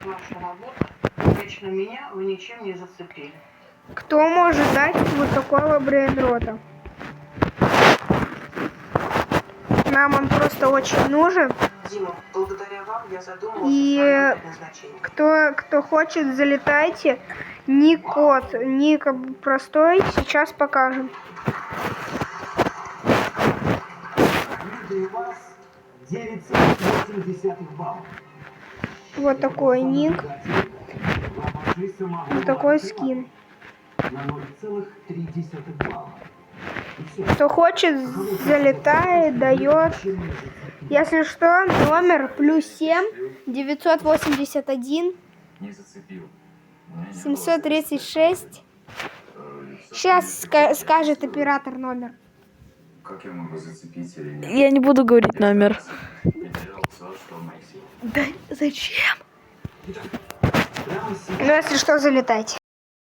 Ваша работа. Лично меня вы ничем не зацепили. Кто может дать вот такого брейнрота? Нам он просто очень нужен. Дима, благодаря вам я задумалась И о своем предназначении. кто хочет, залетайте. Ник код, ник простой, сейчас покажем. У вас 9,8 баллов. Вот такой ник, вот такой скин. На 0,3 балла. Кто хочет, залетает, дает. Если что, номер +7 981 736. Сейчас скажет оператор номер. Как я могу зацепить или нет? Я не буду говорить номер. Да зачем? Ну, если что, залетайте.